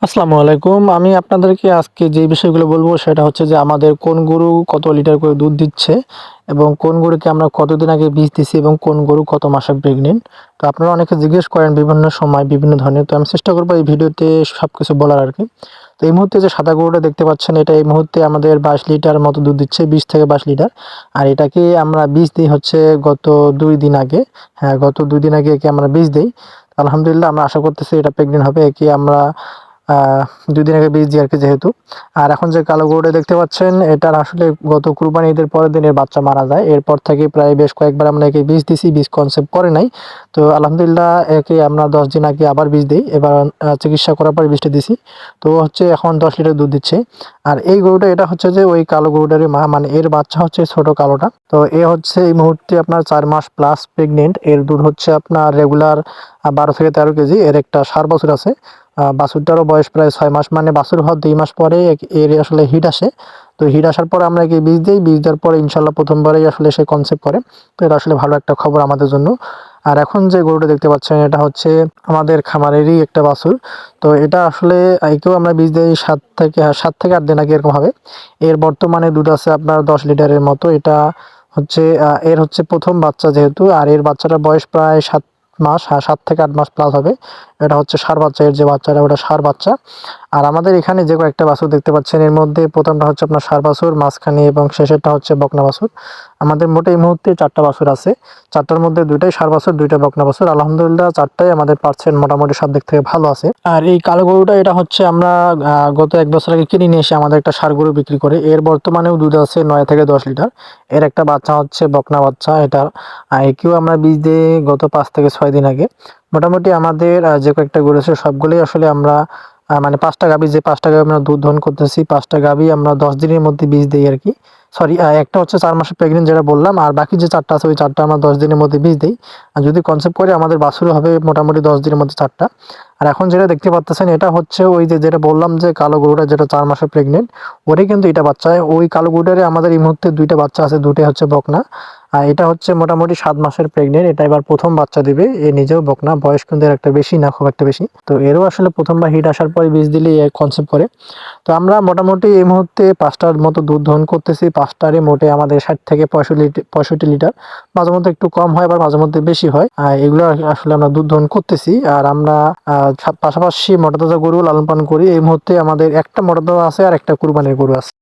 আসসালামু আলাইকুম। আমি আপনাদেরকে আজকে যে বিষয়গুলো বলবো সেটা হচ্ছে যে আমাদের কোন গরু কত লিটার করে দুধ দিচ্ছে এবং কোন গরুকে আমরা কতদিন আগে বীজ দিছি এবং কোন গরু কত মাসে প্রেগনেন্ট। তো আপনারা অনেকে জিজ্ঞেস করেন বিভিন্ন সময় বিভিন্ন ধরনের। তো আমি চেষ্টা করবো এই ভিডিওতে সবকিছু বলার আরকি। তো এই মুহূর্তে যে সাদা গরুটা দেখতে পাচ্ছেন এটা এই মুহূর্তে আমাদের 22 লিটার মতো দুধ দিচ্ছে, 20 থেকে 22 লিটার। আর এটাকে আমরা বীজ দেই হচ্ছে গত 2 দিন আগে। হ্যাঁ, গত 2 দিন আগে একে আমরা বীজ দেই। আলহামদুলিল্লাহ আমরা আশা করতেছি এটা প্রেগনেন্ট হবে। একে আমরা ২ দিন আগে বীজ দিই আরকি যেহেতু। আর এখন যে কালো গরুটা দেখতে পাচ্ছেন এটার আসলে গত কুরবানি ঈদের পরের দিন এর বাচ্চা মারা যায়। এরপর থেকে প্রায় বেশ কয়েকবার আমরা একে বীজ দিছি, বীজ কনসেপ্ট করে নাই। তো আলহামদুলিল্লাহ একে আমরা ১০ দিন আগে আবার বীজ দেই। এবার চিকিৎসা করার পর বীজটা দিছি। তো হচ্ছে এখন ১০ লিটার দুধ দিচ্ছে। আর এই গরুটা এটা হচ্ছে যে ওই কালো গরুটারই মা, মানে এর বাচ্চা হচ্ছে ছোট কালোটা। তো এ হচ্ছে এই মুহূর্তে আপনার ৪ মাস প্লাস প্রেগনেন্ট। এর দুধ হচ্ছে আপনার রেগুলার ১২ থেকে ১৩ কেজি। এর একটা ষাঁড় বাছুর আছে। বাছুরটারও বয়স প্রায় ৬ মাস, মানে বাছুর হওয়ার ২ মাস পরে এর আসলে হিট আসে। তো হিট আসার পরে আমরা একে বীজ দেই। বীজ দেওয়ার পরে ইনশাআল্লাহ ১ম বারেই আসলে সে কনসেপ্ট করে। তো এটা আসলে ভালো একটা খবর আমাদের জন্য। আর এখন যে গরুটা দেখতে পাচ্ছেন এটা হচ্ছে আমাদের খামারেরই একটা বাছুর। তো এটা আসলে একেও আমরা বীজ দেই ৭ থেকে ৮ দিন আগে এরকম হবে। এর বর্তমানে দুধ আছে আপনার ১০ লিটারের মতো। এটা হচ্ছে এর হচ্ছে ১ম বাচ্চা যেহেতু, আর এর বাচ্চাটার বয়স প্রায় ৭ মাস, হ্যাঁ ৭ থেকে ৮ মাস প্লাস হবে। এটা হচ্ছে ষাঁড় বাচ্চা, এর যে বাচ্চাটা ওটা ষাঁড় বাচ্চা। আর আমাদের এখানে যে কয়েকটা বাছুর দেখতে পাচ্ছেন এর মধ্যে ১ম টা হচ্ছে আপনার ষাঁড় বাছুর, মাঝখানে এবং শেষেরটা হচ্ছে বকনা বাছুর। আমাদের মোটে এই মুহূর্তে ৪ টা বাছুর আছে। ৪ টার মধ্যে ২ টাই ষাঁড় বাছুর, ২ টা বকনা বাছুর। আলহামদুলিল্লাহ ৪ টাই আমাদের পার্সেন্ট মোটামুটি সব দিক থেকে ভালো আছে। আর এই কালো গরুটা এটা হচ্ছে আমরা গত ১ বছর আগে কিনে নিয়ে এসে আমাদের একটা ষাঁড় গরু বিক্রি করে। এর বর্তমানেও দুধ আছে ৯ থেকে ১০ লিটার। এর একটা বাচ্চা হচ্ছে বকনা বাচ্চা। এটা একেও আমরা বীজ দেই গত ৫ থেকে ৬ দিন আগে। মোটামুটি আমাদের যে কয়েকটা গরু আছে সবগুলোই আসলে আমরা মানে ৫ টা গাভী, যে ৫ টা গাভী আমরা দুধ দহন করতেছি, ৫ টা গাভী আমরা ১০ দিনের মধ্যে বীজ দেই আরকি। সরি, একটা হচ্ছে ৪ মাসের প্রেগনেন্ট যেটা বললাম। আর বাকি যে ৪ টা আছে ওই ৪ টা আমরা ১০ দিনের মধ্যে বীজ দেই। আর যদি কনসেপ্ট করি আমাদের বাছুরও হবে মোটামুটি ১০ দিনের মধ্যে ৪ টা। আর এখন যেটা দেখতে পারতেছেন এটা হচ্ছে ওই যে যেটা বললাম যে কালো গরুটা যেটা ৪ মাসের প্রেগনেন্ট, ওরই কিন্তু এটা বাচ্চা। ওই কালো গরুটারে আমাদের এই মুহূর্তে ২ টা বাচ্চা আছে, ২ টাই হচ্ছে বকনা। আর এটা হচ্ছে মোটামুটি ৭ মাসের প্রেগনেন্ট। এটা এবার ১ম বাচ্চা দিবে। এ নিজেও বকনা। বয়স কিন্তু এর একটা বেশি না, খুব একটা বেশি। তো এরও আসলে ১ম বার হিট আসার পরে বীজ দিলেই কনসেপ্ট করে। তো আমরা মোটামুটি এই মুহূর্তে ৫ টার মতো দুধ দহন করতেছি। ৫ টারই মোটে আমাদের ৬০ থেকে ৬৫ লিটার। মাঝেমধ্যে একটু কম হয়, আবার মাঝেমধ্যে বেশি হয়। এগুলো আসলে আমরা দুধ দহন করতেছি। আর আমরা পাশাপাশি মোটা তাজা গরু লালন পালন করি। এই মুহূর্তে আমাদের একটা মোটা তাজা আছে আর একটা কুরবানির গরু আছে।